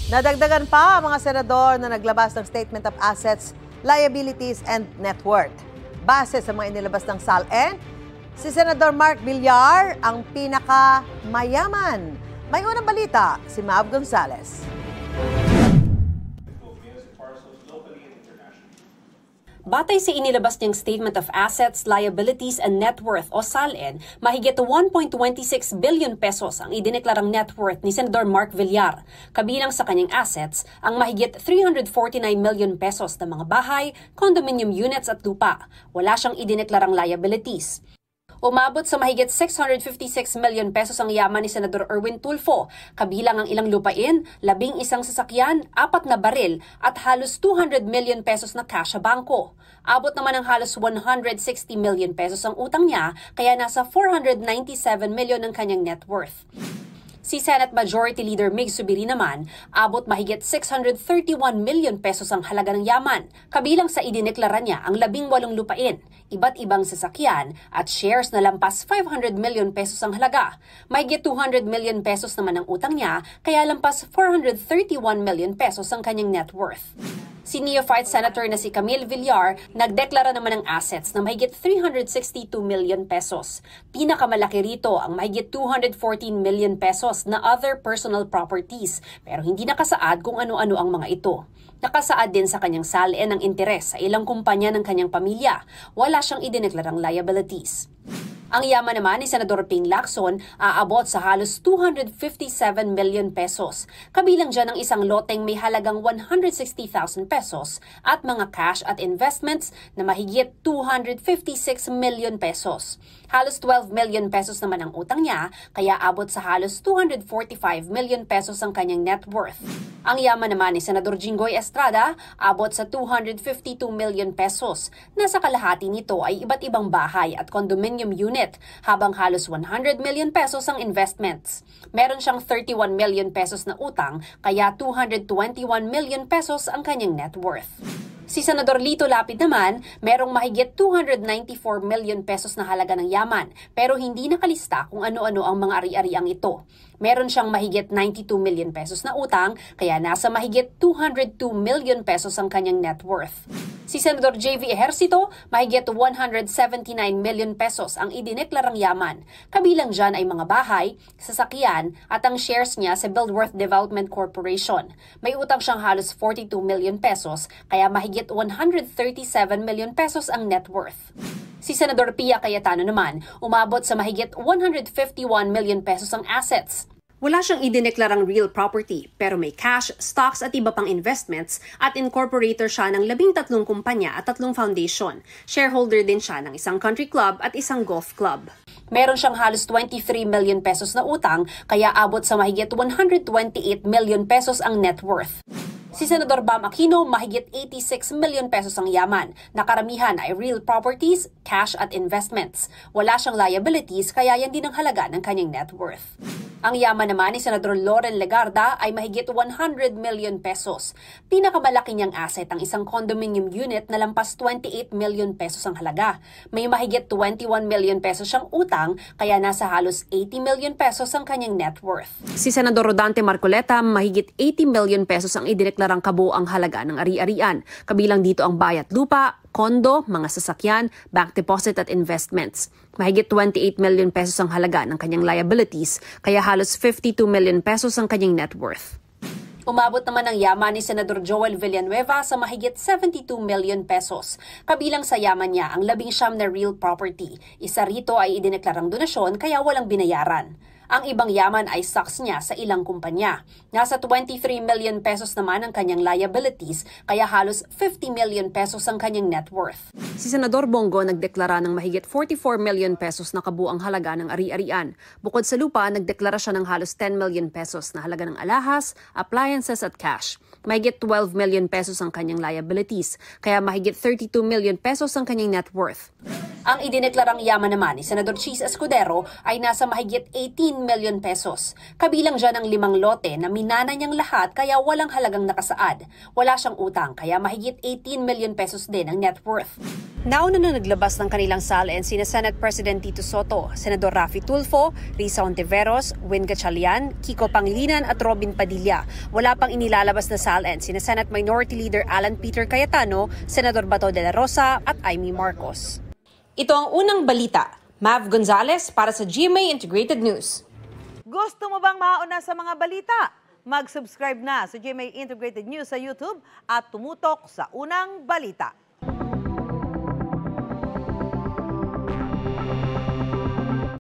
Nadagdagan pa ang mga senador na naglabas ng Statement of Assets, Liabilities and Net Worth. Base sa mga inilabas ng SALN, si Senador Mark Villar ang pinakamayaman. May unang balita, si Mav Gonzalez. Batay sa inilabas niyang Statement of Assets, Liabilities and Net Worth o SALN, mahigit 1.26 billion pesos ang idineklarang net worth ni Senador Mark Villar. Kabilang sa kanyang assets ang mahigit 349 million pesos na mga bahay, condominium units at lupa. Wala siyang idineklarang liabilities. Umabot sa mahigit 656 million pesos ang yaman ni Senador Erwin Tulfo, kabilang ang ilang lupain, 11 sasakyan, 4 na baril at halos 200 million pesos na cash sa bangko. Abot naman ng halos 160 million pesos ang utang niya, kaya nasa 497 million ang kanyang net worth. Si Senate Majority Leader Mig Zubiri naman, abot mahigit 631 million pesos ang halaga ng yaman. Kabilang sa idineklara niya ang 18 lupain, iba't ibang sasakyan at shares na lampas 500 million pesos ang halaga. Mahigit 200 million pesos naman ang utang niya, kaya lampas 431 million pesos ang kanyang net worth. Si neophyte Senator na si Camille Villar nagdeklara naman ng assets na mahigit 362 million pesos. Pinakamalaki rito ang mahigit 214 million pesos na other personal properties, pero hindi nakasaad kung ano-ano ang mga ito. Nakasaad din sa kanyang SALN ang interes sa ilang kumpanya ng kanyang pamilya. Wala siyang idineklarang liabilities. Ang yaman naman ni Senador Ping Lacson aabot sa halos 257 million pesos. Kabilang dyan ang isang loteng may halagang 160,000 pesos at mga cash at investments na mahigit 256 million pesos. Halos 12 million pesos naman ang utang niya, kaya abot sa halos 245 million pesos ang kanyang net worth. Ang yaman naman ni Senador Jinggoy Estrada abot sa 252 million pesos. Nasa kalahati nito ay iba't ibang bahay at condominium unit, habang halos 100 million pesos ang investments. Meron siyang 31 million pesos na utang, kaya 221 million pesos ang kanyang net worth. Si Senador Lito Lapid naman, merong mahigit 294 million pesos na halaga ng yaman, pero hindi nakalista kung ano-ano ang mga ari-ariang ito. Meron siyang mahigit 92 million pesos na utang, kaya nasa mahigit 202 million pesos ang kanyang net worth. Si Senador JV Ejercito, mahigit 179 million pesos ang idineklarang yaman. Kabilang dyan ay mga bahay, sasakyan at ang shares niya sa Buildworth Development Corporation. May utang siyang halos 42 million pesos, kaya mahigit 137 million pesos ang net worth. Si Senador Pia Cayetano naman, umabot sa mahigit 151 million pesos ang assets. Wala siyang idineklarang real property, pero may cash, stocks at iba pang investments at incorporator siya ng 13 kumpanya at 3 foundation. Shareholder din siya ng isang country club at isang golf club. Meron siyang halos 23 million pesos na utang, kaya abot sa mahigit 128 million pesos ang net worth. Si Senador Bam Aquino, mahigit 86 million pesos ang yaman. Nakaramihan ay real properties, cash at investments. Wala siyang liabilities, kaya yan din ang halaga ng kanyang net worth. Ang yaman naman ni Senador Loren Legarda ay mahigit 100 million pesos. Pinakamalaki niyang asset ang isang condominium unit na lampas 28 million pesos ang halaga. May mahigit 21 million pesos siyang utang, kaya nasa halos 80 million pesos ang kanyang net worth. Si Senador Rodante Marcoleta, mahigit 80 million pesos ang idineklarang kabuoang halaga ng ari-arian. Kabilang dito ang bayat lupa, kondo, mga sasakyan, bank deposit at investments. Mahigit 28 million pesos ang halaga ng kanyang liabilities, kaya halos 52 million pesos ang kanyang net worth. Umabot naman ang yaman ni Senador Joel Villanueva sa mahigit 72 million pesos. Kabilang sa yaman niya ang 19 na real property. Isa rito ay idineklarang donasyon, kaya walang binayaran. Ang ibang yaman ay stocks niya sa ilang kumpanya. Nasa 23 million pesos naman ang kanyang liabilities, kaya halos 50 million pesos ang kanyang net worth. Si Senador Bongo nagdeklara ng mahigit 44 million pesos na kabuang halaga ng ari-arian. Bukod sa lupa, nagdeklara siya ng halos 10 million pesos na halaga ng alahas, appliances at cash. Mahigit 12 million pesos ang kanyang liabilities, kaya mahigit 32 million pesos ang kanyang net worth. Ang idineklarang yaman naman ni Senador Cheese Escudero ay nasa mahigit 18 million pesos. Kabilang dyan ang 5 lote na minana niyang lahat kaya walang halagang nakasaad. Wala siyang utang kaya mahigit 18 million pesos din ang net worth. Nauna na naglabas ng kanilang salin sina Senate President Tito Soto, Senador Raffy Tulfo, Risa Ontiveros, Win Gatchalian, Kiko Pangilinan at Robin Padilla. Wala pang inilalabas na salin sina Senate Minority Leader Alan Peter Cayetano, Senador Bato de la Rosa at Amy Marcos. Ito ang unang balita. Mav Gonzalez para sa GMA Integrated News. Gusto mo bang mauna sa mga balita? Mag-subscribe na sa GMA Integrated News sa YouTube at tumutok sa unang balita.